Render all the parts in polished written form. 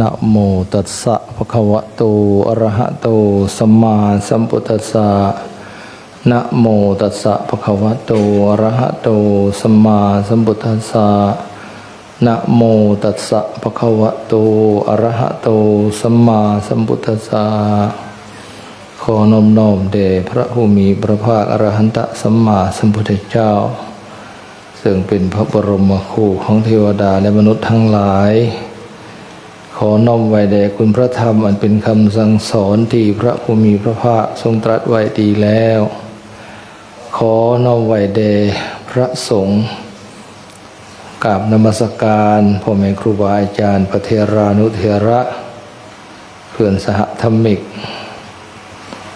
นะโมตัสสะภะคะวะโตอะระหะโตสัมมาสัมพุทธัสสะนะโมตัสสะภะคะวะโตอะระหะโตสัมมาสัมพุทธัสสะนะโมตัสสะภะคะวะโตอะระหะโตสัมมาสัมพุทธัสสะขอน้อมน้อมแด่พระผู้มีพระภาคอรหันตสัมมาสัมพุทธเจ้าซึ่งเป็นพระบรมครูของเทวดาและมนุษย์ทั้งหลายขอน้อมไว้แด่คุณพระธรรมอันเป็นคำสั่งสอนที่พระผู้มีพระภาคทรงตรัสไว้ดีแล้วขอน้อมไว้แด่พระสงฆ์กราบนมัสการพ่อแม่ครูบาอาจารย์พระเถรานุเถระเพื่อนสหธรรมิก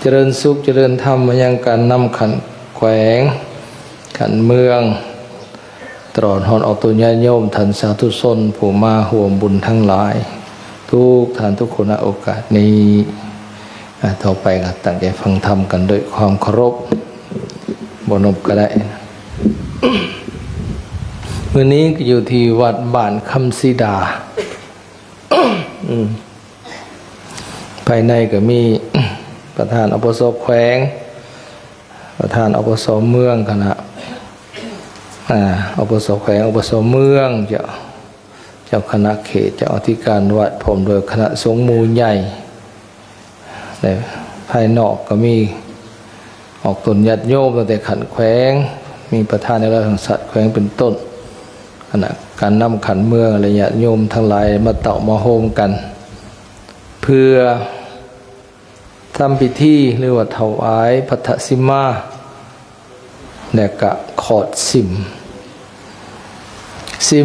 เจริญสุขเจริญธรรมมายังการนำขันแขวงขันเมืองตลอดหอนออกตัวญาติโยมท่านสาธุชนผู้มาห่วมบุญทั้งหลายทุกท่านทุกคนณโอกาสนี้ต่อไปก็ตั้งใจฟังธรรมกันด้วยความเคารพบนบก็ได้ วันนี้ก็อยู่ที่วัดบ้านคำสีดา ภายในก็มี ประธานอปสแขวงประธานอปสเมืองคณะอปสแขวงอปสเมืองเจ้าคณะเขตเจ้าอธิการวัดผมโดยคณะสงฆ์หมู่ใหญ่ในภายนอกก็มีออกตนญาติโยมตั้งแต่ขันแขวงมีประธานในราชสัตว์แขวงเป็นต้นขณะการนำขันเมืองและญาติโยมทั้งหลายมาเต่ามาโฮมกันเพื่อทำพิธีหรือว่าถวายพัทธสิมาและกะขอดสิ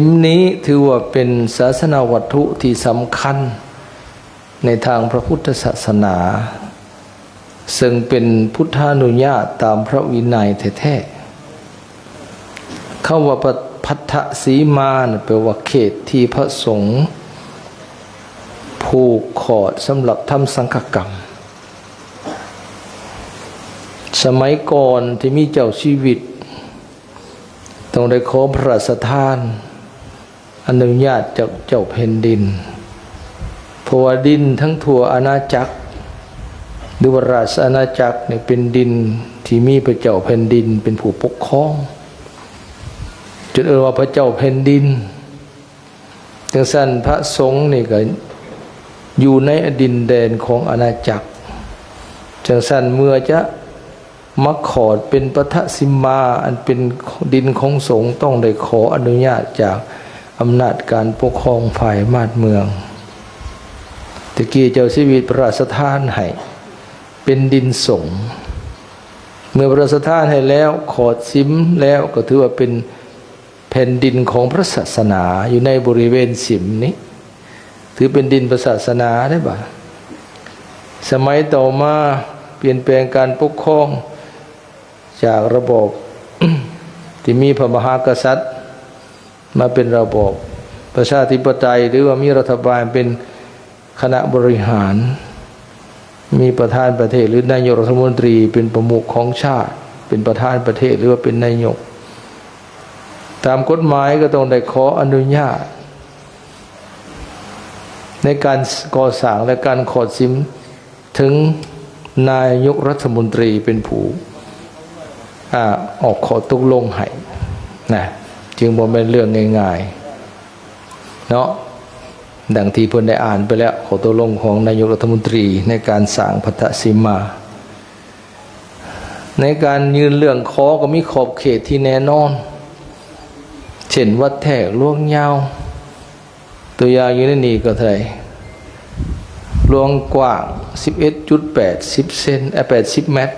มนี้ถือว่าเป็นศาสนาวัตถุที่สำคัญในทางพระพุทธศาสนาซึ่งเป็นพุทธานุญาตตามพระวินัยแท้ๆคำว่าพัทธสีมาแปลว่าเขตที่พระสงฆ์ผูกขอดสำหรับทำสังฆกรรมสมัยก่อนที่มีเจ้าชีวิตต้องได้ขอพระราชทานอนุญาตจากเจ้าแผ่นดินเพราะว่าดินทั้งทั่วอาณาจักรหรือว่าราชอาณาจักรเนี่ยเป็นดินที่มีพระเจ้าแผ่นดินเป็นผู้ปกครองจนว่าพระเจ้าแผ่นดินจังสั้นพระสงฆ์นี่ก็อยู่ในดินแดนของอาณาจักรจังสั้นเมื่อจะมักขอดเป็นปทสิมาอันเป็นดินของสงฆ์ต้องได้ขออนุญาตจากอำนาจการปกครองฝ่ายมาดเมืองตะกี้เจ้าชีวิตพระราชทานให้เป็นดินสงฆ์เมื่อพระราชทานให้แล้วขอดสิมแล้วก็ถือว่าเป็นแผ่นดินของพระศาสนาอยู่ในบริเวณสิมนี้ถือเป็นดินพระศาสนาได้บ่สมัยต่อมาเปลี่ยนแปลงการปกครองจากระบบ ที่มีพระมหากษัตริย์มาเป็นระบบประชาธิปไตยหรือว่ามีรัฐบาลเป็นคณะบริหารมีประธานประเทศหรือนายกรัฐมนตรีเป็นประมุขของชาติเป็นประธานประเทศหรือว่าเป็นนายกตามกฎหมายก็ต้องได้ขออนุญาตในการก่อสร้างและการขอสิมถึงนายกรัฐมนตรีเป็นผู้ออกขอตกลงให้นะจึงบ่เป็นเรื่องง่ายๆเนาะดังที่เพิ่นได้อ่านไปแล้วขอตกลงของนายกรัฐมนตรีในการสร้างพัทธสิมาในการยืนเรื่องขอก็มีขอบเขตที่แน่นอนเช่นวัดแทกล่วงยาวตัวอย่างอยู่ในนี้ก็เท่าไหร่ลวงกว้าง 11.80 เซน80 เมตร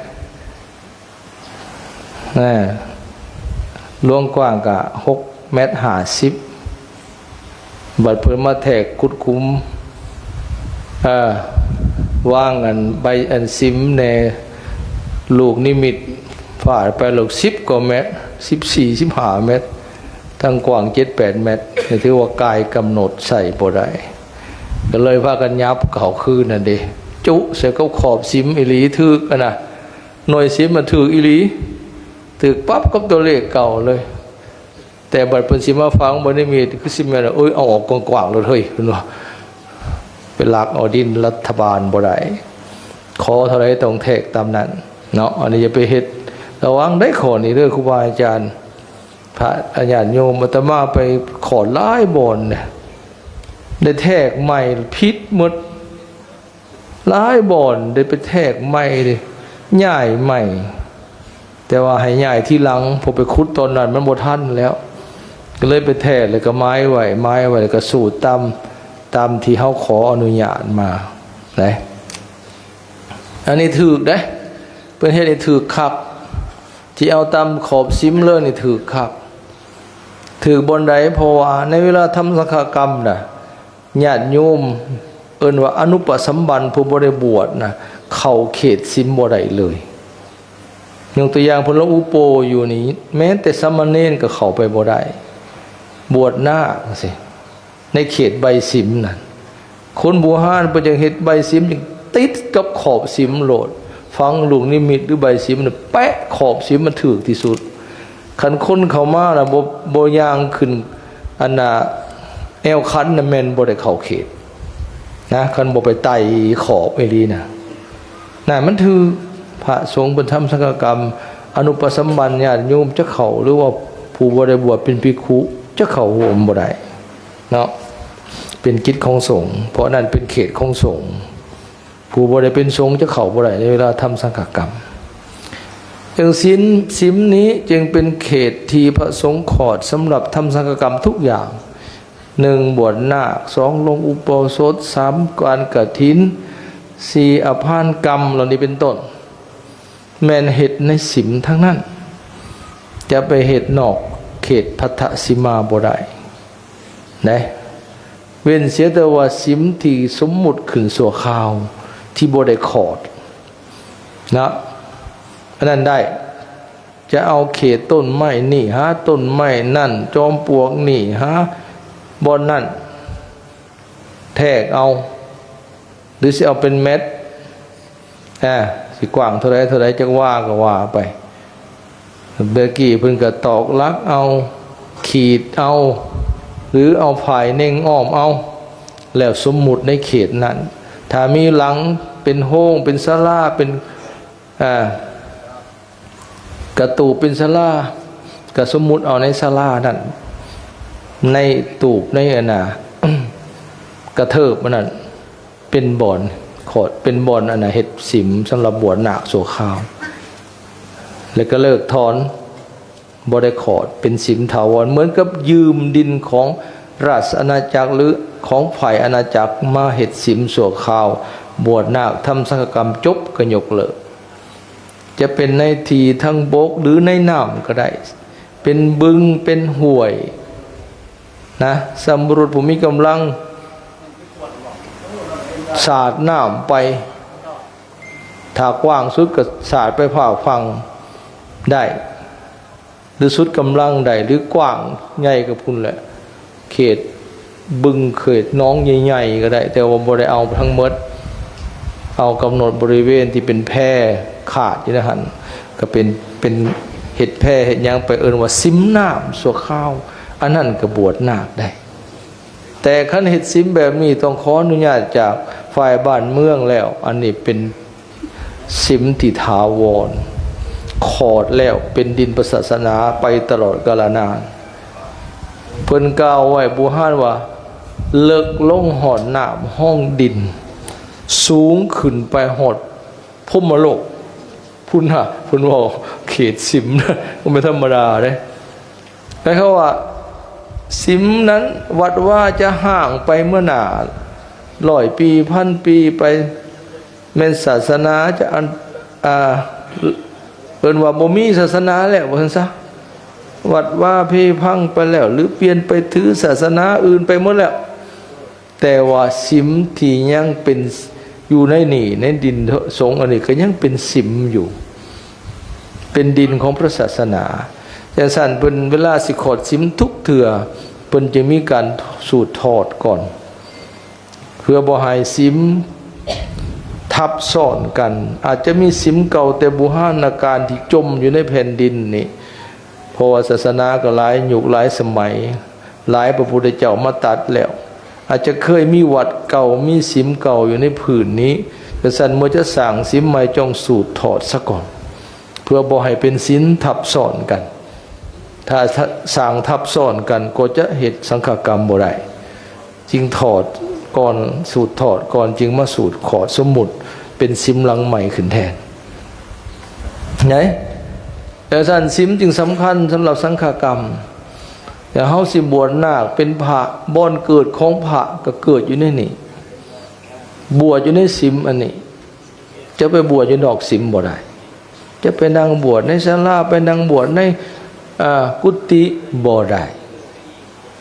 ลวงกว้างก็6 เมตร 50บัดเพิ่นมาแทกกุดคุ้มว่างอันใบอันซิมในลูกนิมิตฝ่าไปลูก10 กว่าเมตร 14-15 เมตรทั้งกว้าง 7-8 เมตรถือว่ากายกำหนดใส่บ่ได้ก็เลยพากันยับเก่าคืนนั่นเด้จุเสียก็ขอบซิมอีหลีถึกนะหน่วยซิมมันถึกอีหลีถึกปั๊บกับตัวเลขเก่าเลยแต่บัดเพิ่นสิมาฟังบ่ได้มีคือสิแม่นเอาออกกว้างๆเลยเฮ้ยเพิ่นว่า เป็นหลักเอาดินรัฐบาลบ่ได้ขอเท่าไรต้องแทกตามนั้นเนาะอันนี้จะไปเฮ็ดระวังได้ขอนี่เด้อครูบาอาจารย์พระอาจารย์โยมอาตมาไปขอหลายบ่อนเนี่ยได้แทกใหม่พิษหมดหลายบ่อนได้ไปแทกใหม่เลยย้ายใหม่แต่ว่าให้ย้ายที่หลังพอไปขุดตอนนั้นมันบ่ทันแล้วก็เลยไปแทกแล้วก็ไม้ไว้แล้วก็สูตรตามที่เฮาขออนุญาตมาได้อันนี้ถูกเด้เพิ่นเฮ็ดให้ถูกคักที่เอาตามขอบซิมเลยนี่ถูกคักถูกบนใดเพราะว่าในเวลาทำสังฆกรรมน่ะญาติโยมเอิ้นว่าอนุปสัมบันผู้บ่ได้บวชน่ะเข้าเขตซิมบ่ได้เลยยกตัวอย่างเพิ่นลงอุโปอยู่นี่แม้แต่สามเณรก็เข้าไปบ่ได้บวชนาคสิในเขตใบซิมนั่นคนบูฮานเพิ่นจังเฮ็ดใบซิมจังติดกับขอบซิมโลดฟังลูกนิมิตหรือใบซิมน่ะแปะขอบซิมมันถูกที่สุดคันคนเข้ามาน่ะบ่ย่างขึ้นอันน่ะแอวคันน่ะแม่นบ่ได้เข้าเขตนะคันบ่ไปไต่ขอบไอ้ลีน่ะมันถือพระสงฆ์เพิ่นทำสังฆกรรมอนุปสัมบันญาติโยมจะเข้าหรือว่าผู้บ่ได้บวชเป็นภิกขุจะเข้าร่วมบ่ได้เนาะเป็นกิจของสงฆ์เพราะนั่นเป็นเขตของสงฆ์ผู้บ่ได้เป็นสงฆ์จะเข้าบ่ได้ในเวลาทำสังฆกรรมจึงศีลนี้จึงเป็นเขตที่พระสงฆ์ขอดสำหรับทำสังฆกรรมทุกอย่าง1บวชนาค2ลงอุโบสถ3การกฐิน4อภานกรรมเหล่านี้เป็นต้นแม่นเฮ็ดในศีลทั้งนั้นจะไปเฮ็ดนอกเขตพัทธสีมาบ่ได้นะเว้นเสียแต่ว่าศีลที่สมมุติขึ้นชั่วคราวที่บ่ได้ขอดนะอันนั้นได้จะเอาเขตต้นไม้นี่หาต้นไม้นั่นจอมปลวกนี่หาบ่อนนั่นแทกเอาหรือสิเอาเป็นเม็ดสิกว้างเท่าไรจักว่าก็ว่าไปเบกี้เพิ่นก็ตอกลักเอาขีดเอาหรือเอาผายเน่งอ้อมเอาแล้วสมมุติในเขตนั้นถ้ามีหลังเป็นโฮงเป็นศาลาเป็นกระตูปเป็นศาลาก็สมมุติเอาในศาลานั้นในตูปในกระเทิบมันนั่นเป็นบ่อนขอดเป็นบ่อนเฮ็ดศีลสำหรับบวชนาคชั่วคราวแล้วก็เลิกถอนบ่ได้ขอดเป็นศีลถาวรเหมือนกับยืมดินของราชอาณาจักรหรือของฝ่ายอาณาจักรมาเฮ็ดศีลชั่วคราวบวชนาคทำสังฆกรรมจบก็ยกเลิกจะเป็นในที่ทั้งบกหรือในน้ำก็ได้เป็นบึงเป็นห้วยนะสำรุษผู้มีกำลังสาดน้ำไปถ้ากว้างสุดก็สาดไปผ่าฟังได้หรือสุดกำลังได้หรือกว้างใหญ่กับพุ่นแหละเขตบึงเขตน้องใหญ่ๆก็ได้แต่ว่าบ่ได้เอาทั้งหมดเอากำหนดบริเวณที่เป็นแพร่ขาดอยู่นะหั่นก็เป็นเฮ็ดแพร่เฮ็ดหยังไปเอิ้นว่าซิมน้ำชั่วคราวอันนั้นก็บวชนาคได้แต่คันเฮ็ดซิมแบบนี้ต้องขออนุญาตจากฝ่ายบ้านเมืองแล้วอันนี้เป็นซิมที่ถาวรขอดแล้วเป็นดินศาสนาไปตลอดกาลนานเพิ่นกล่าวไว้บูฮานว่าเลิกลงหอดน้ำห้องดินสูงขึ้นไปหอดพรหมโลกพุ่นว่าเขตซิมนะก็ไม่ธรรมดาเด้แต่เขาว่าซิมนั้นวัดว่าจะห่างไปเมื่อหนา100 ปี1,000 ปีไปแม่นศาสนาจะเอิ้นว่าบ่มีศาสนาแล้วว่าซั่นซะวัดว่าเพพังไปแล้วหรือเปลี่ยนไปถือศาสนาอื่นไปหมดแล้วแต่ว่าซิมที่ยังเป็นอยู่ในนี่ในดินสงฆ์อันนี้ก็ยังเป็นซิมอยู่เป็นดินของพระศาสนาแต่สั่นเพิ่นเวลาสิขอดซิมทุกเทื่อเพิ่นจะมีการสูดถอดก่อนเพื่อบ่ให้ซิมทับซ้อนกันอาจจะมีซิมเก่าแต่บูหานาการที่จมอยู่ในแผ่นดินนี่เพราะว่าศาสนาก็หลายยุคหลายสมัยหลายพระพุทธเจ้ามาตัดแล้ว อาจจะเคยมีวัดเก่ามีศีลเก่าอยู่ในผืนนี้กษัตริย์เมื่อจะสั่งศีลใหม่จงสูตรถอดซะก่อนเพื่อบ่ให้เป็นศีลทับซ้อนกันถ้าสั่งทับซ้อนกันก็จะเหตุสังฆกรรมบ่ได้จึงถอดก่อนสูตรถอดก่อนจึงมาสูตรขอสมมุติเป็นศีลหลังใหม่ขึ้นแทนไงแต่ท่านศีลจึงสำคัญสำหรับสังฆกรรมแต่เฮาสิบวชนาคเป็นพระบ่อนเกิดของพระก็เกิดอยู่ในนี่บวชอยู่ในศีลอันนี้จะไปบวชอยู่นอกศีลบ่ได้จะไปนั่งบวชในศาลาไปนั่งบวชในกุฏิบ่ได้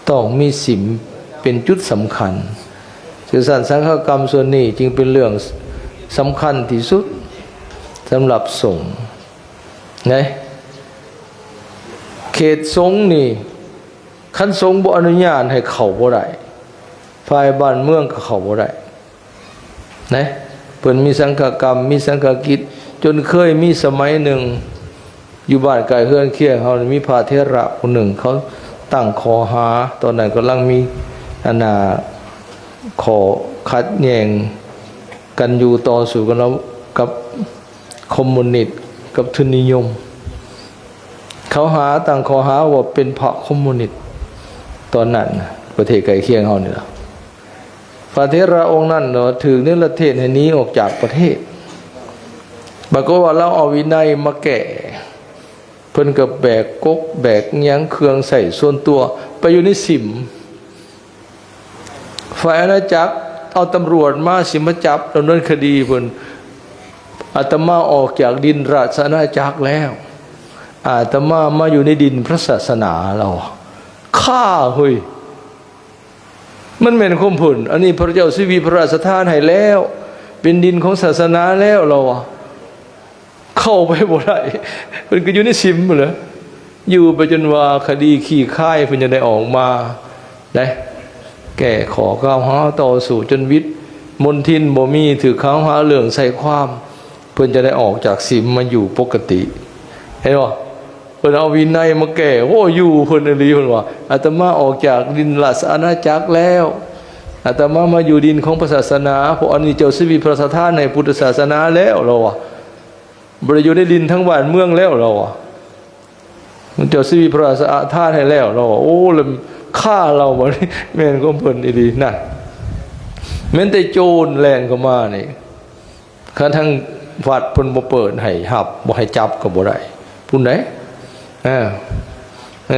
ต้องมีศีลเป็นจุดสำคัญสื่อสารสังฆกรรมส่วนนี้จึงเป็นเรื่องสำคัญที่สุดสำหรับสงฆ์ไงเขตสงฆ์นี่คันสงฆ์บ่อนุญาตให้เข้าบ่ได้ฝ่ายบ้านเมืองก็เข้าบ่ได้นะเพิ่นมีสังฆกรรมมีสังฆกิจจนเคยมีสมัยหนึ่งอยู่บ้านไกลเฮือนเคียงเฮามีพระเถระผู้หนึ่งเขาตั้งขอหาตอนนั้นกำลังมีขอคัดแย้งกันอยู่ต่อสู้กันแล้วกับคอมมิวนิสต์กับทุนนิยมเขาตั้งขอหาว่าเป็นพระคอมมิวนิสต์ตอนนั้นประเทศไกลเคียงเฮานี่ล่ะพระเถระองค์นั้นเนาะถือเนรเทศให้หนีออกจากประเทศบอกว่าเราเอาวินัยมาแก่เพิ่นก็แบกกกแบกหยังเครื่องใส่ส่วนตัวไปอยู่ในสิมฝ่ายอาณาจักรเอาตำรวจมาสิมาจับดำเนินคดีเพิ่นอาตมาออกจากดินราชอาณาจักรแล้วอาตมาอยู่ในดินพระศาสนาเราฆ่าเฮ้ยมันแม่นคมผลอันนี้พระเจ้าสิวีพระราชทานให้แล้วเป็นดินของศาสนาแล้วเราเข้าไปบ่ได้เพิ่นก็อยู่ในสิมเหรออยู่ไปจนว่าคดีขี้ค่ายเพิ่นจะได้ออกมาได้แก้ขอกล่าวหาต่อสู้จนวิทย์มนทินบ่มีถือข้าวหาเรื่องใส่ความเพิ่นจะได้ออกจากสิมมาอยู่ปกติเห็นบ่เพิ่นเอาวินัยมาแก้โอ้อยู่เพิ่นอีหลีเพิ่นว่าอาตมาออกจากดินราชอาณาจักรแล้วอาตมาอยู่ดินของศาสนาเพราะอันนี้เจ้าสิวิพระราชทานในพุทธศาสนาแล้วเราบ่ได้อยู่ในดินทั้งบ้านเมืองแล้วเรามันเจ้าสิวิพระราชทานให้แล้วเราโอ้แล้วฆ่าเราบ่แม่นของเพิ่นอีหลีนั่นแม้แต่โจรแล่นเข้ามานี่คันทั้งวัดเพิ่นบ่เปิดให้หับบ่ให้จับก็บ่ได้ผู้ใด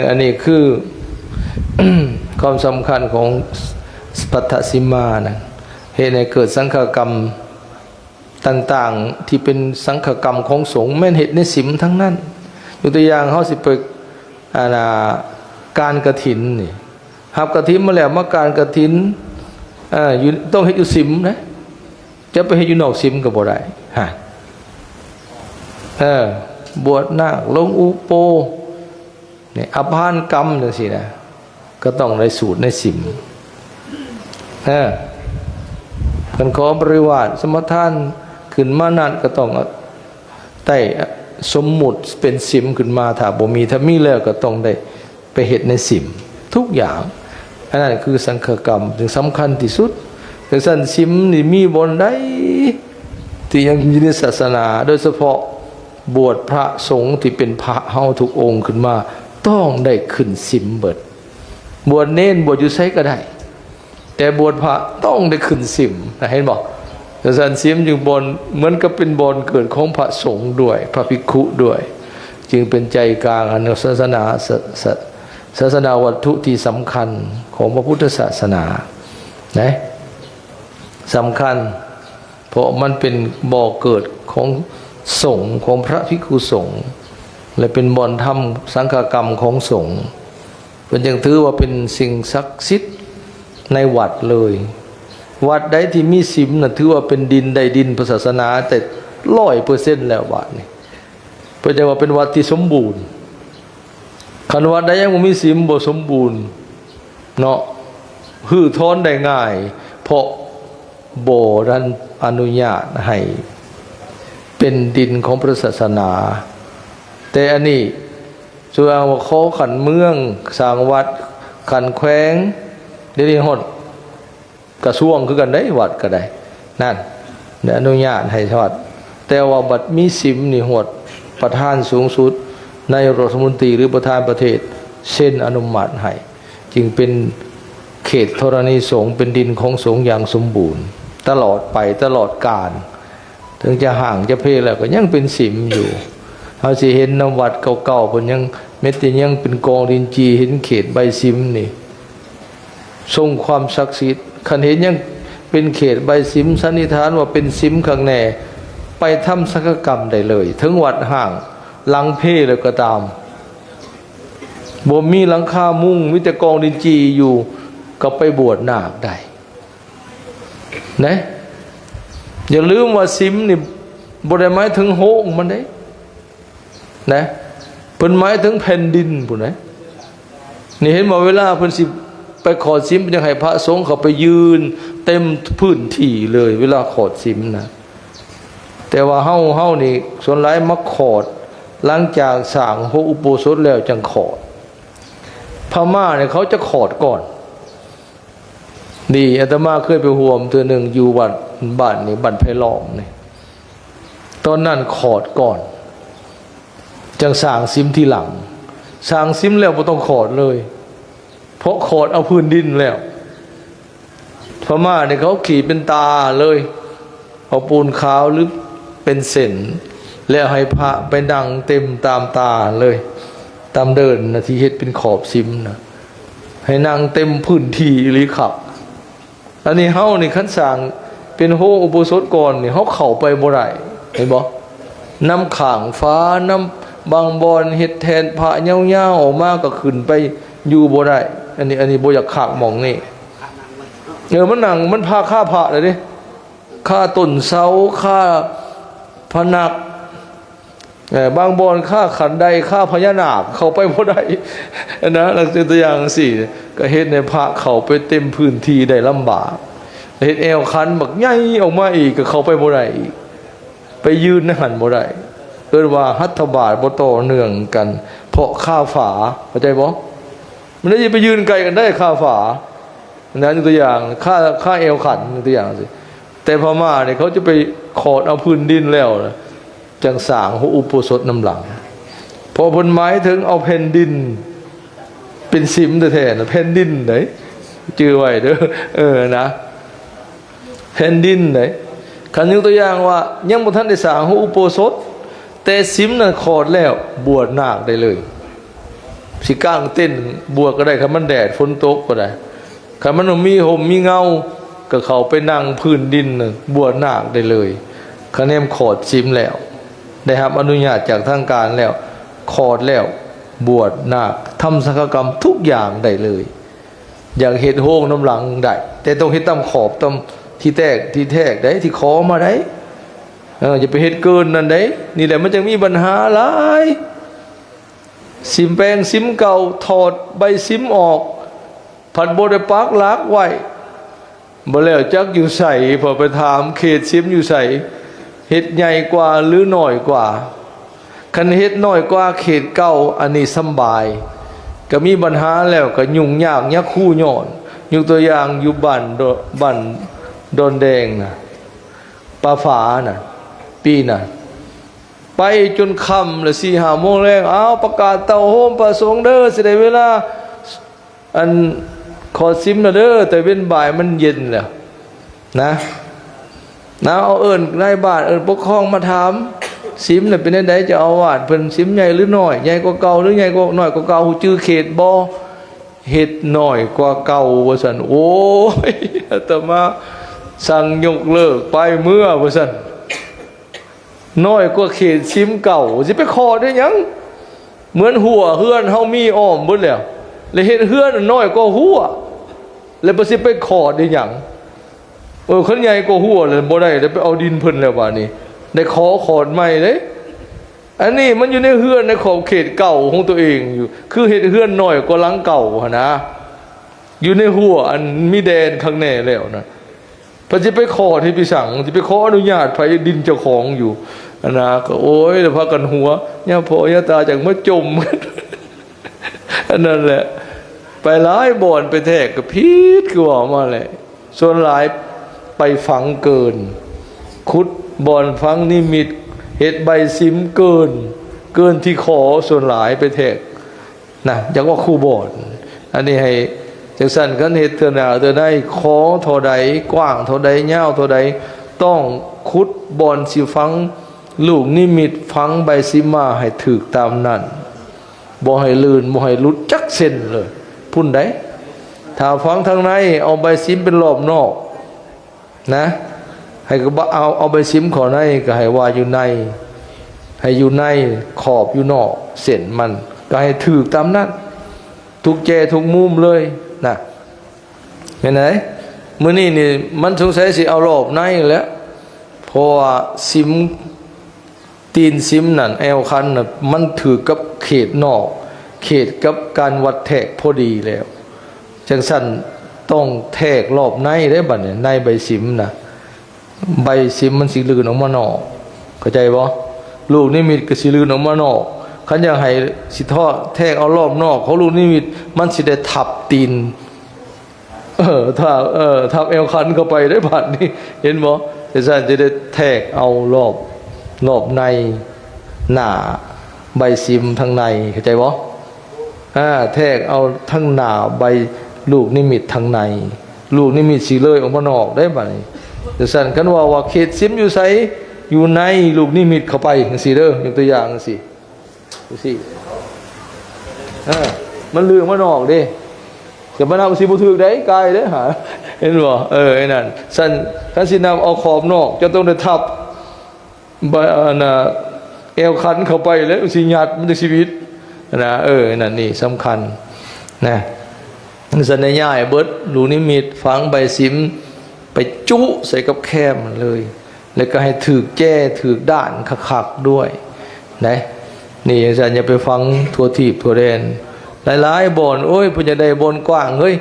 อันนี้คือ ความสำคัญของปัทถสิมานะเหตุให้เกิดสังฆกรรมต่างๆที่เป็นสังฆกรรมของสงฆ์แม่นเหตุในศีลทั้งนั้นยกตัวอย่างเฮาสิไปการกฐินนี่หับกฐินมาแล้วมาการกฐินอยู่ต้องเฮ็ดอยู่ศีลนะจะไปเฮ็ดอยู่นอกศีลก็บ่ได้ฮะบวชนาคลงอุโปเนี่ยอภานกรรมจังซี่นะก็ต้องในสูตรในศีลกันขอบริวารสมทานขึ้นมานั้นก็ต้องได้สมมุติเป็นศีลขึ้นมาถ้าบ่มีถ้ามีแล้วก็ต้องได้ไปเฮ็ดในศีลทุกอย่างอันนั้นคือสังฆกรรมจึงสำคัญที่สุดแต่สั่นศีลนี่มีบ่อนใดที่ยังอยู่ในศาสนาโดยเฉพาะบวชพระสงฆ์ที่เป็นพระเฮาทุกองค์ขึ้นมาต้องได้ขึ้นศีลเบิดบวชเน้นบวชอยู่ไสก็ได้แต่บวชพระต้องได้ขึ้นศีลเห็นบ่แต่สันศีลจึงบนเหมือนกับเป็นบนเกิดของพระสงฆ์ด้วยพระภิกขุด้วยจึงเป็นใจกลางอันศาสนาวัตถุที่สำคัญของพระพุทธศาสนานะสำคัญเพราะมันเป็นบ่อเกิดของสงฆ์ของพระภิกขุสงฆ์และเป็นบ่อนทำสังฆกรรมของสงฆ์เป็นจึงถือว่าเป็นสิ่งศักดิ์สิทธิ์ในวัดเลยวัดใดที่มีศีลน่ะถือว่าเป็นดินใดดินศาสนาแต่ 100% แล้ววัดนี่เพื่อจะว่าเป็นวัดที่สมบูรณ์คันวัดใดยังบ่มีศีลบ่สมบูรณ์เนาะหื้อถอนได้ง่ายเพราะบ่ได้อนุญาตให้เป็นดินของพระศาสนาแต่อันนี้ส่วนว่าขอขันเมืองสร้างวัดขันแขวงเดี๋ยวนี้ฮอด กระทรวงคือกันได้วัดก็ได้นั่นได้อนุญาตให้วัดแต่ว่าบัดมีสิมนี่หวดประธานสูงสุดนายกรัฐมนตรีหรือประธานประเทศเช่นอนุมัติให้จึงเป็นเขตธรณีสงฆ์เป็นดินของสงฆ์อย่างสมบูรณ์ตลอดไปตลอดกาลถึงจะห่างจะเพลแล้วก็ยังเป็นสิมอยู่เขาสิเห็นนวัดเก่าๆคนยังเม็ดยังเป็นกองดินจีเห็นเขตใบสิมนี่ทรงความศักดิ์สิทธิ์คันเห็นยังเป็นเขตใบสิมสันนิษฐานว่าเป็นสิมข้างแน่ไปทำสังฆกรรมได้เลยถึงวัดห่างหลังเพเลยก็ตามบ่มีหลังคามุ้งมีแต่กองดินจีอยู่ก็ไปบวชนาคได้นะอย่าลืมว่าสิมนี่บ่ได้หมายถึงโหงมันได้นะเพิ่นหมายถึงแผ่นดินพุ่นนะนี่เห็นบ่เวลาเพิ่นสิไปขอสิมยังให้พระสงฆ์เขาไปยืนเต็มพื้นที่เลยเวลาขอสิมนะแต่ว่าเฮานี่ส่วนหลายมักขอดหลังจากสร้างพระอุโบสถแล้วจังขอดพม่าเนี่ยเขาจะขอดก่อนนี่อาตมาเคยไปห่วมตัวหนึ่งอยู่วัดบ้านนี่บ้านไผ่ล้อมนี่ตอนนั้นขอดก่อนจังสร้างซิมที่หลังสร้างซิมแล้วบ่ต้องขอดเลยเพราะขอดเอาพื้นดินแล้วพม่าเนี่ยเขาขีดเป็นตาเลยเอาปูนขาวหรือเป็นเส้นแล้วให้พระไปดังเต็มตามตาเลยตามเดินนะที่เฮ็ดเป็นขอบซิมนะให้นั่งเต็มพื้นที่หรือขับอันนี้เฮานี่คันสร้างเป็นโฮอุโบสถก่อนนี่เฮาเข้าไปบ่ได้เห็นบ่น้ำข้างฟ้าน้ำบางบอนเฮ็ดแทนพระยาวๆออกมาก็ขึ้นไปอยู่บ่ได้อันนี้บ่อยากขากหม่องนี่มันนั่งมันพาค่าพระเลยดิค่าต้นเสาค่าพนักบางบอนค่าขันใดค่าพญานาคเข้าไปบ่ได้นะลักษณะตัวอย่างสี่ก็เฮ็ดในพระเข้าไปเต็มพื้นที่ได้ลำบากเฮ็ดแอวคันบักใหญ่ออกมาอีกก็เข้าไปบ่ได้อีกไปยืนในหันบ่ได้เอิ้นว่าหัตถบาทบ่ต่อเนื่องกันเพราะค่าฝาเข้าใจบ่มันได้ไปยืนไกลกันได้ค่าฝานะตัวอย่างค่าเอวขันตัวอย่างสิแต่พม่าเนี่ยเขาจะไปขอดเอาพื้นดินแล้วนะจังสร้างพระอุโบสถน้ำหลังพอผลหมายถึงเอาแผ่นดินเป็นสิมแท้ๆนะแผ่นดินไหนจื้อไว้เด้อนะแผ่นดินไหนคันยกตัวอย่างว่ายังบ่ทันได้สร้างพระอุโบสถแต่สิมนั้นขอดแล้วบวชนาคได้เลยสิก้างเต้นบวชก็ได้คันมันแดดฝนตกก็ได้คันมันมีห่มมีเงาก็เข้าไปนั่งพื้นดินบวชนาคได้เลยคะแนนขอดสิมแล้วได้รับอนุญาตจากทางการแล้วขอดแล้วบวชนาคทำสังฆกรรมทุกอย่างได้เลยอย่างเฮ็ดโฮงน้ำหลังได้แต่ต้องเฮ็ดตามขอบตามที่แทกได้ที่ขอมาได้อย่าไปเฮ็ดเกินนั่นได้นี่แหละมันจะมีปัญหาหลายสิมแปลงสิมเก่าถอดใบสิมออกผัดบ่ได้ปักลักไว้บ่แล้วจักอยู่ใส่พอไปถามเขตสิมอยู่ใส่เฮ็ดใหญ่กว่าหรือน้อยกว่าคันเฮ็ดน้อยกว่าเขตเก่าอันนี้สบายก็มีปัญหาแล้วก็ยุ่งยากยักคู่ย้อนยกตัวอย่างอยู่บ้านดอนแดงน่ะปลาฝาน่ะปีน่ะไปจนค่ำละ 4-5 โมงแรงเอาประกาศเตาโฮมประสงค์เด้อสิได้เวลาอันขอซิมนะเด้อแต่เว้นบ่ายมันเย็นแล้วนะเอาเอิ้นนายบ้านเอิ้นปกครองมาถามซิมน่ะเป็นจังได๋จะเอาวาดเพิ่นซิมใหญ่หรือน้อยใหญ่กว่าเก่าหรือใหญ่กว่าน้อยกว่าเก่าฮู้ชื่อเขตบ่เฮ็ดน้อยกว่าเก่าว่าซั่นโอ้ยอาตมาสั่งยกเลิกไปเมื่อว่าซั่นน้อยกว่าเขตซิมเก่าสิไปขอได้หยังเหมือนหัวเฮือนเฮามีอ้อมเบิดแล้วเฮ็ดเฮือนน้อยกว่าหัวแล้วบ่สิไปขอได้หยังคันใหญ่กว่าหัวเลยบ่ได้ไปเอาดินเพิ่นแล้วว่านี่ได้ขอดใหม่เด้อันนี้มันอยู่ในเฮือนในขอบเขตเก่าของตัวเองอยู่คือเฮ็ดเฮือนน้อยกว่าหลังเก่าหั่นนะอยู่ในหัวอันมีแดนข้างในแล้วนะเพิ่นสิไปขอที่พี่สั่งสิไปขออนุญาตไผดินเจ้าของอยู่อันนะก็โอ้ยแล้วพากันหัวย่าพ่อย่าตาจังมาจมอันนั้นแหละไปหลายบ่อนไปแทกก็ผิดคือว่ามาแหละ ส่วนหลายไปฝังเกินขุดบ่อนฝังนิมิตเฮ็ดใบซิมเกินที่ขอส่วนหลายไปแทกนะอย่างว่าคู่บ่อนอันนี้ให้จังสั่นกันเฮ็ดเท่าหน้าเท่าใดขอเท่าใดกว้างเท่าใดยาวเท่าใดต้องขุดบ่อนสิฝังลูกนิมิตฝังใบซิมมาให้ถูกตามนั้นบ่ให้ลื่นบ่ให้หลุดจักเส้นเลยพุ่นใดถ้าฝังทางในเอาใบซิมเป็นรอบนอกนะให้ก็เอาใบซิมขอในก็ให้ว่าอยู่ในให้อยู่ในขอบอยู่นอกเส้นมันก็ให้ถูกตามนั้นทุกแจทุกมุมเลยนะเห็นไหมมื้อนี้นี่มันสงสัยสิเอารอบในแล้วเพราะว่าซิมตีนซิมนั่นแอลคันน่ะมันถือกับเขตนอกเขตกับการวัดแทกพอดีแล้วจังสั่นต้องแทกรอบในได้บัดเนี่ยในใบซิมนะใบซิมมันสิลื่นออกมานอกเข้าใจบ่ลูกนิมิตก็สิลื่นออกมานอกคันอยากให้สิทอดแทกเอารอบนอกเขาลูกนิมิตมันสิได้ทับตีนทับเอวคันเข้าไปได้บัดนี้เห็นบ่จังสั่นจะได้แทกเอารอบในหน้าใบซิมทางในเข้าใจบ่แทกเอาทั้งหน้าใบลูกนิมิตทางในลูกนิมิตสิเลยออกมานอกได้บัดนี้จังซั่นกันว่าเขตซิมอยู่ไสอยู่ในลูกนิมิตเข้าไปจังซี่เด้อยกตัวอย่างจังซี่ดูสิมันลืมมานอกเด้จะมานำสิบ่ถูกได้กายเด้หาเห็นบ่ไอ้นั่นซั่นคันสินำเอาขอบนอกจะต้องได้ทับเอวคันเข้าไปแล้วสิหยัดมันจะชีวิตนะนั่นนี่สำคัญนะสัญญาเบิดลูกนิมิตฝังใบซิมไปจุใส่กับแคมมันเลยแล้วก็ให้ถือแก้ถือด้านคักๆด้วยนะนี่อย่างนั้นอย่าไปฟังทั่วทีบทั่วแดนหลายๆบ่อนโอ้ยเพิ่นจะได้บ่อนกว้างเฮ้ย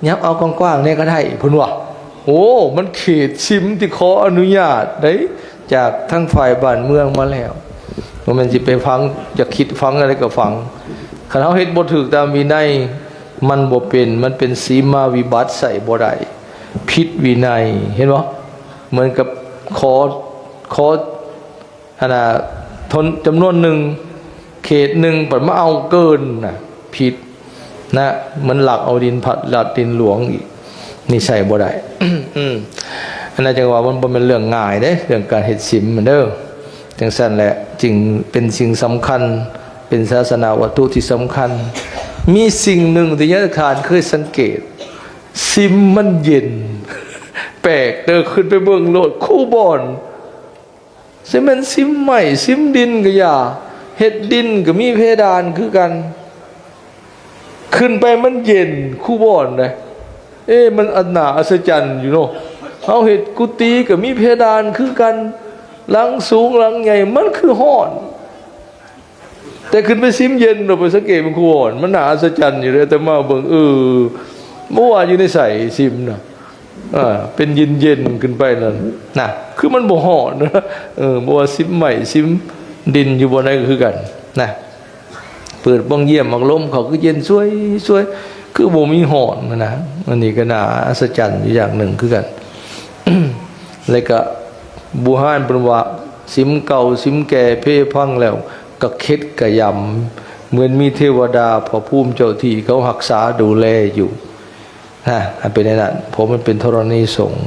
ยับเอากว้างๆนี่ก็ได้เพิ่นว่าโอ้มันเขตซิมที่ขออนุญาตได้จากทั้งฝ่ายบ้านเมืองมาแล้วมันสิไปฟังจะคิดฟังอะไรก็ฟังคันเฮาเฮ็ดบ่ถูกตามวินัยมันบ่เป็นมันเป็นสีมาวิบัติใส่บ่ได้ผิดวินัยเห็นบ่เหมือนกับขอทนจำนวนหนึ่งเขตหนึ่งปัดมาเอาเกินนะผิดนะมันหลักเอาดินผัดหลัดดินหลวงอีกนี่ใส่บ่ได้ อันนั้นจังว่ามันเป็นเรื่องง่ายเด้เรื่องการเฮ็ดซิมมันเด้อจังซั่นแหละจึงเป็นสิ่งสำคัญเป็นศาสนาวัตถุที่สำคัญมีสิ่งหนึ่งที่ญาติทานเคยสังเกตซิมมันเย็นแปลกเด้อขึ้นไปเบิ่งโลดคู่บ่อนซิมันซิมใหม่ซิมดินก็อย่าเฮ็ดดินก็มีเพดานคือกันขึ้นไปมันเย็นคู่บ่อนนะมันอันหนาอัศจรรย์อยู่เนาะเฮาเฮ็ดกุฏิก็มีเพดานคือกันหลังสูงหลังใหญ่มันคือฮ้อนแต่ขึ้นไปซิมเย็นเราไปสังเกตมันคู่บ่อนมันหนาอัศจรรย์อยู่เลยแต่มาเบิ่งเมื่อวานอยู่ในใส่ซิมน่ะเป็นเย็นขึ้นไปนั่นน่ะคือมันบ่ฮ้อนนะบ่ว่าซิมใหม่ซิมดินอยู่บนนั้นก็คือกันนะเปิดบ้องเยี่ยมมักลมเขาคือเย็นสวยคือบ่มีฮ้อนนะอันนี้ก็น่าอัศจรรย์อยู่อย่างหนึ่งคือกัน แล้วก็บูฮานเป็นว่าซิมเก่าซิมแก่เพ่พังแล้วก็เค็ดกะยำเหมือนมีเทวดาพระภูมิเจ้าที่เขารักษาดูแลอยู่อันเป็นนั้นผมมันเป็นธรณีสงฆ์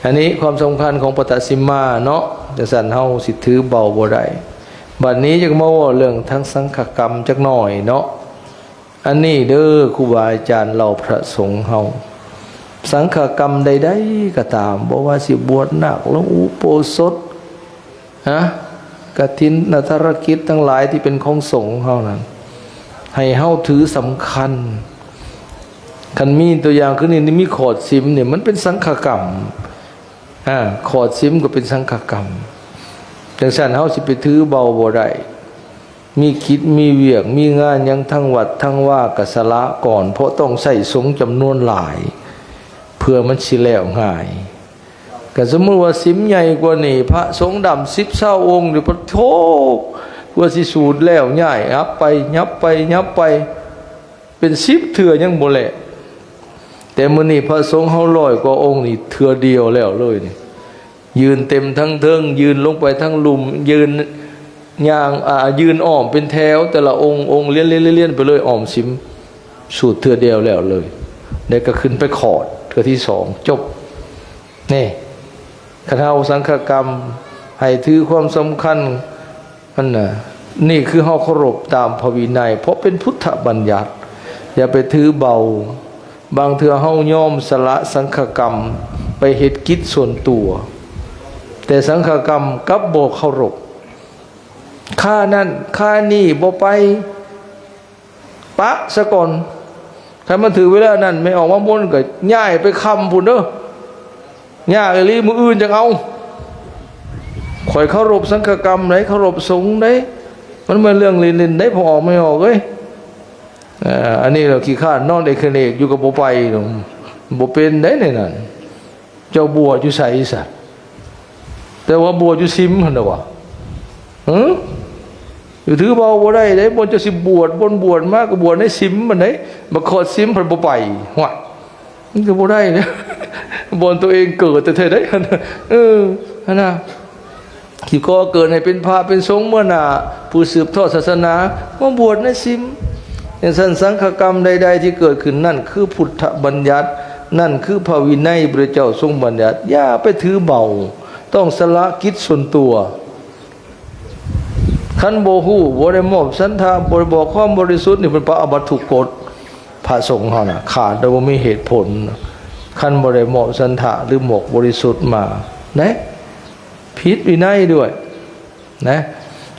อันนี้ความสำคัญของปฐสิมาเนาะแต่สันเฮาสิถือเบาบ่ได้บัดนี้จะมาว่าเรื่องทั้งสังฆกรรมจักหน่อยเนาะอันนี้เด้อครูบาอาจารย์เราพระสงฆ์เฮาสังฆกรรมใดๆก็ตามบ่ว่าสิบวชหนักแล้วอุโบสถกฐินนัตรกิจทั้งหลายที่เป็นของสงฆ์เฮานั้นให้เฮาถือสำคัญคันมีตัวอย่างคือนี่มีขอดซิมเนี่ยมันเป็นสังฆกรรมขอดซิมก็เป็นสังฆกรรมจังซั่นเฮาสิไปถือเบาบ่ได้มีคิดมีเวียกมีงานยังทั้งวัดทั้งว่าก็สละก่อนเพราะต้องใส่สงฆ์จำนวนหลายเพื่อมันสิแล้วง่ายก็สมมุติว่าซิมใหญ่กว่านี่พระสงฆ์ดำ10 20องค์หรือพระโทกว่าสิสูดแล้วง่ายยับไปเป็น10 เทื่อยังบ่แล แต่มื้อนี้พระสงฆ์เฮา100 กว่าองค์นี่เทื่อเดียวแล้วเลยนี่ยืนเต็มทั้งเทิงยืนลงไปทั้งลุมยืนย่างยืนอ้อมเป็นแถวแต่ละองค์เลี้ยนไปเลยอ้อมสิมสูตรเทื่อเดียวแล้วเลยได้ก็ขึ้นไปขอดเทื่อที่2จบนี่คณะสังฆกรรมให้ถือความสำคัญมันน่ะนี่คือเฮาเคารพตามพระวินัยเพราะเป็นพุทธบัญญัติอย่าไปถือเบาบางเทื่อเฮายอมสละสังฆกรรมไปเฮ็ดกิจส่วนตัวแต่สังฆกรรมกับบ่เคารพค่านั่นค่านี่บ่ไปปะซะก่อนถ้ามันถือเวลานั้นไม่ออกมามนต์ก็ย้ายไปคำพุ่นเด้อย่าอีหลีมื้ออื่นจังเอาข่อยเคารพสังฆกรรมไหนเคารพสงฆ์ไหนมันเป็นเรื่องลินๆได้พอออกไม่ออกเอ้ยอันนี้เราขี้ข้านนอนเอกเนกอยู่กับบ่ไปบ่เป็นได้ในนั้นเจ้าบวชอยู่ไสซะแต่ว่าบวชอยู่ซิมหั่นน่ะว่ะอยู่ถือเบาบ่ได้เด้บนจะสิบวชบวชมากก็บวชในซิมมันได้มาขอดซิมเพิ่นบ่ไปฮะมันก็บ่ได้เด้บนตัวเองเกิดแต่เธอได้หั่นน่ะที่ก็เกิดให้เป็นพระเป็นสงฆ์เมื่อหน้าผู้สืบทอดศาสนามาบวชในซิมอย่างสั้นสังฆกรรมใดๆที่เกิดขึ้นนั่นคือพุทธบัญญัตินั่นคือพระวินัยพระเจ้าทรงบัญญัติอย่าไปถือเบาต้องสละกิจส่วนตัวคันบ่ฮู้บ่ได้มอบสันทาบ่ได้บอกความบริสุทธิ์นี่เป็นพระอบัตถุกฎพระสงฆ์เฮาน่ะขาดโดยบ่มีเหตุผลคันบ่ได้มอบสันทาหรือหมกบริสุทธิ์มานะผิดวินัยด้วยนะ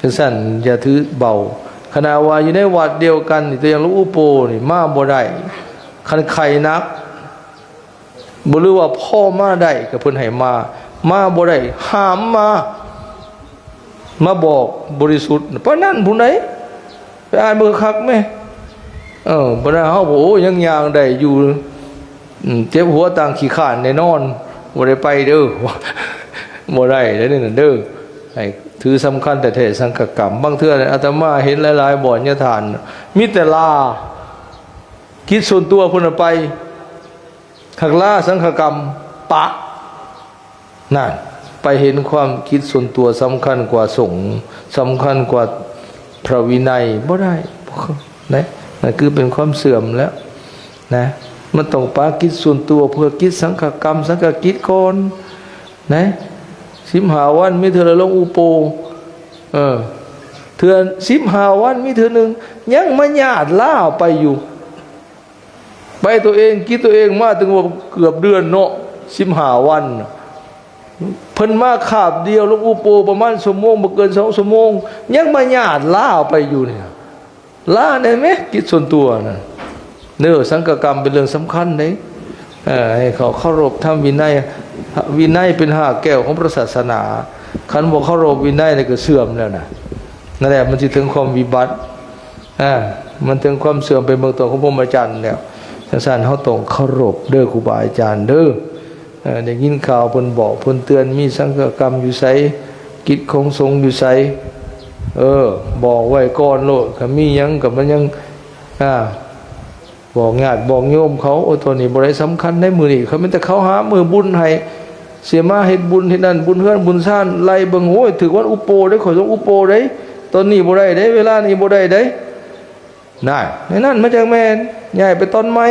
จังซั่นอย่าถือเบาขณะว่าอยู่ในวัดเดียวกันนี่แต่อย่างหลวงปู่โปนี่มาบ่ได้คันไข่นักบ่รู้ว่าพ่อมาได้ก็เพิ่นให้มาบ่ได้ห้ามมาบอกบริสุทธิ์เพราะนั่นผู้ไหนไปอ่านเบอร์คักไหมบรรดาเขาบอกโอ้ยังยางได้อยู่เจ็บหัวต่างขี้ข่านในนอนบ่ได้ไปเด้อบ่ได้แล้วนี่เด้อให้ถือสำคัญแต่เทศสังฆกรรมบางเทื่ออาตมาเห็นหลายๆบ่อนยทานมีแต่ลาคิดส่วนตัวพุ่นไปหักลาสังฆกรรมปะนั่นไปเห็นความคิดส่วนตัวสำคัญกว่าสงฆ์สำคัญกว่าพระวินัยบ่ได้นะนั่นคือเป็นความเสื่อมแล้วนะมันต้องปากิจส่วนตัวเพื่อกิจสังฆกรรมสังฆกิจก่อนนะ15 วันมีเทื่อละลงอุโปเทื่อ15 วันมีเทื่อนึงยังมาญาติล่าไปอยู่ไปตัวเองคิดตัวเองมาถึงว่าเกือบเดือนเนาะ15 วันเพิ่นมาคาบเดียวหลวงปู่โปประมาณชั่วโมงบ่เกิน2 ชั่วโมงยังมาญาติล่าไปอยู่เนี่ยล่าได้ไหมกิจส่วนตัวน่ะสังฆกรรมเป็นเรื่องสำคัญเด้ให้เขาเคารพธรรมวินัยเป็นหากแก้วของพระศาสนาคันบ่เคารพวินัยนี่ก็เสื่อมแล้วนะนั่นแหละมันสิถึงความวิบัติมันถึงความเสื่อมไปเบื้องต้นของพรหมจรรย์แล้วฉะนั้นเฮาต้องเคารพเด้อครูบาอาจารย์เด้อได้ยินข่าวเพิ่นบอกเพิ่นเตือนมีสังฆกรรมอยู่ไสกิจของสงฆ์อยู่ไสบอกไว้ก่อนโลดถ้ามีหยังก็มันยังบอกญาติบอกโยมเขาตัวนี้บ่ได้สำคัญในมื้อนี้เขามีแต่เขาหามื้อบุญให้เสียมาเฮ็ดบุญเฮ็ดนั่นบุญเฮือนบุญซ่านไล่เบิ่งโอ้ยถึงวันอุปโปได้ข่อยต้องอุปโปได้ตอนนี้บ่ได้เด้เวลานี้บ่ได้เด้นั่นมาจากแม่นย้ายไปตอนใหม่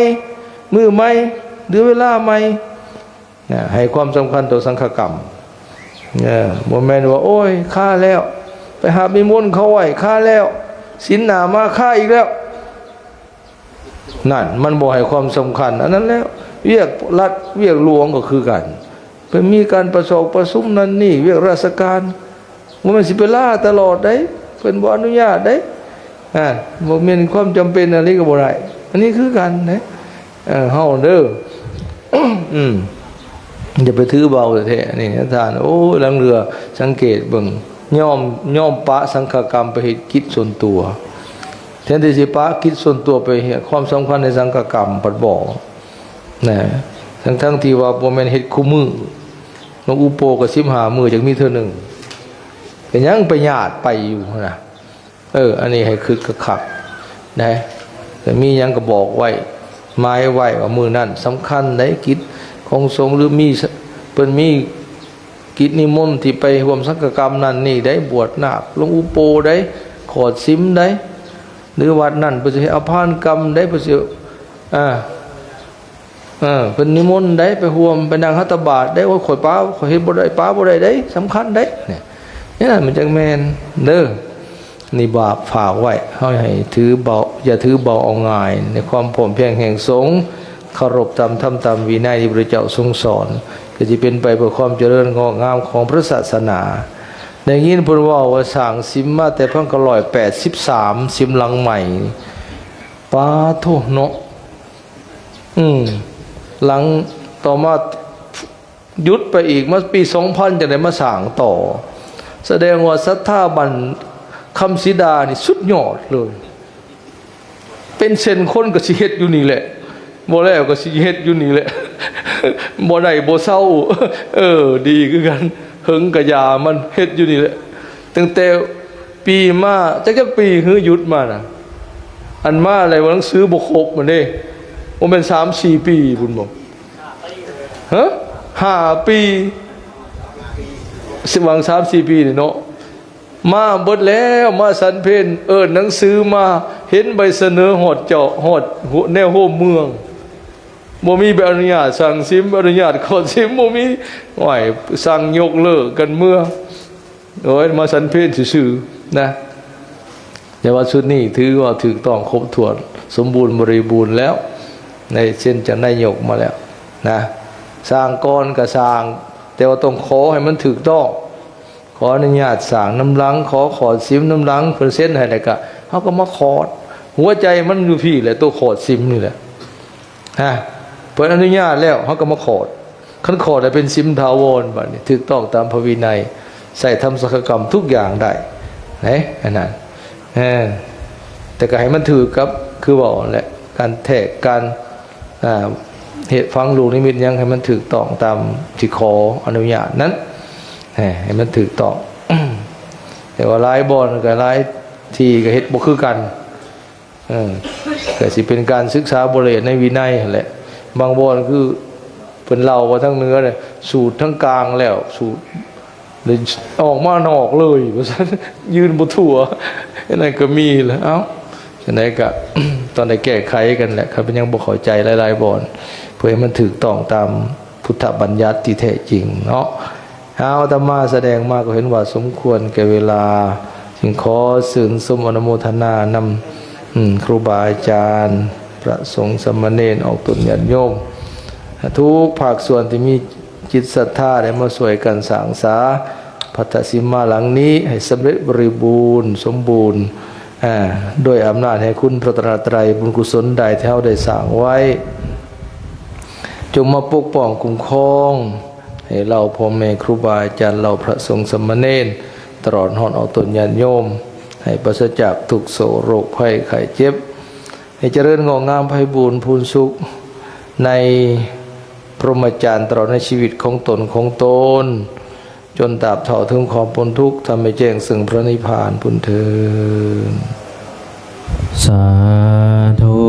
มื้อใหม่หรือเวลาใหม่ให้ความสำคัญต่อสังฆกรรมบ่แม่นว่าโอ้ยฆ่าแล้วไปหานิมนต์เขาไว้ฆ่าแล้วศีลหน้ามาฆ่าอีกแล้วนั่นมันบ่ให้ความสำคัญอันนั้นแล้วเวียกรัฐเวียกหลวงก็คือกันเป็นมีการประชุมนั่นนี่เวียกราชการบ่แม่นสิไปล่าตลอดได้เพิ่นบ่อนุญาตได้บ่แม่นความจำเป็นอะไรก็บ่ได้อันนี้คือกันนะเฮาเด้ออย่าไปถือเบาแท้นี่ท่านโอ้ลังเรือสังเกตเบิ่งย่อมปะสังฆกรรมไปเฮ็ดกิจส่วนตัวแทนที่สิปะกิจส่วนตัวไปเฮ็ดความสำคัญในสังฆกรรมปัดบ่นะทั้งที่ว่าบ่แม่นเฮ็ดคู่มือหลวงอุโปก็15 มื้อจักมีเทื่อนึงก็ยังไปญาติไปอยู่นะอันนี้ให้คึกคักนะแต่มีหยังก็บอกไว้ หมายไว้ว่ามือนั่นสำคัญได้กิจของสงฆ์หรือมีเพิ่นมีกิจนิมนต์ที่ไปร่วมสังฆกรรมนั่นนี่ได้บวชนาคหลวงอุโปได้ขอดซิมได้หรือวัดนั่นเพิ่นสิให้อภานกรรมได้เพิ่นสิเพิ่นนิมนต์ได้ไปร่วมไปนั่งหัตถบาตได้ว่าข่อยป้าข่อยเฮ็ดบ่ได้ป้าบ่ได้ได้สำคัญได้เนี่ยมันจังแม่นเด้อนี่บาปฝากไว้เฮาให้ถือเบาอย่าถือเบาเอาง่ายในความผอมเพรียงแห่งสงฆ์เคารพตามธรรมตามวินัยที่พระเจ้าทรงสอนก็สิเป็นไปเพื่อความเจริญงอกงามของพระศาสนาได้ยินเพิ่นว่าสร้างซิมมาแต่เพิ่นก็183ซิมหลังใหม่ปาโธเนาะหลังต่อมาหยุดไปอีกมาปี 2000จะได้มาสร้างต่อแสดงว่าศรัทธาบันคำสีดานี่สุดยอดเลยเป็นเซนคนก็สิเฮ็ดอยู่นี่แหละบ่แล้วก็สิเฮ็ดอยู่นี่แหละบ่ได้บ่เศร้าดีคือกันเฮิงกะยามันเฮ็ดอยู่นี่แหละตั้งแต่ปีมาจักปีคือหยุดมาน่ะอันมาอะไรว่าหนังสือบ่ครบมันเด้บ่แม่น 3-4 ปีพุ่นบ่ฮะ5 ปีสิวัง 3-4 ปีนี่เนาะมาเบิดแล้วมาสันเพนหนังสือมาเห็นใบเสนอหอดเจาะหอดแนวโฮมเมืองบ่มีใบอนุญาตสั่งซิมอนุญาตขอซิมบ่มีไหวสั่งยกเลิกกันเมื่อมาสันเพนซื่อๆนะแต่ว่าชุดนี้ถือว่าถูกต้องครบถ้วนสมบูรณ์บริบูรณ์แล้วในเส้นจากนายกมาแล้วนะสร้างก้อนก็สร้างแต่ว่าต้องขอให้มันถูกต้องขออนุญาตสร้างน้ำลังขอซิมน้ำลังเพิ่นเซ็นให้ได้ก็เฮาก็มาขอดหัวใจมันอยู่พี่แหละตัวขอดซิมนี่แหละเพิ่นอนุญาตแล้วเฮาก็มาขอดคันขอดได้เป็นซิมถาวรบัดนี้ถูกต้องตามพระวินัยใส่ทำสังฆกรรมทุกอย่างได้อันนั้นแต่ก็ให้มันถือกับคือบอกแหละการแทกการเหตุฟังลูกนิมิตยังให้มันถูกต้องตามที่ขออนุญาตนั้นให้มันถูกต้อง แต่ว่าหลายบ่อนกับหลายที่ก็เฮ็ดบ่คือกันก็สิเป็นการศึกษาบ่ละเอียดในวินัยนั่นแหละบางบ่อนคือเพิ่นเล่าว่าทั้งเนื้อเนี่ยสูตรทั้งกลางแล้วสูตรเลยออกมานอกเลยว่าซั่นยืนบ่ทั่วอันนั้นก็มีแล้วเอ้าจังได๋ก็ ตอนได้แก้ไขกันแหละครับยังบ่เข้าใจหลายๆบ่อนเพื่อให้มันถูกต้องตามพุทธบัญญัติที่แท้จริงเนาะเอาธรรมะแสดงมาก็เห็นว่าสมควรแก่เวลาจึงขอสื่นสมอนุโมทนานำครูบาอาจารย์พระสงฆ์สามเณรออกตนญาติโยมทุกภาคส่วนที่มีจิตศรัทธาได้มาช่วยกันสร้างสาพัทธสิมาหลังนี้ให้สำเร็จบริบูรณ์สมบูรณ์ด้วยอำนาจให้คุณพระตรัตรัยบุญกุศลใดที่เฮาได้สร้างไว้จงมาปกป้องคุ้มครองให้เราพ่อแม่ครูบาอาจารย์เราพระสงฆ์สามเณรตลอดหอดออกตนญาติโยมให้ปราศจากทุกโศกโรคภัยไข้เจ็บให้เจริญงอกงามไพบูรณ์พูนสุขในพรหมจรรย์ตลอดในชีวิตของตนจนตราบเท่าถึงความพ้นทุกข์ทำให้แจ้งซึ่งพระนิพพานพุนเถิดสาธุ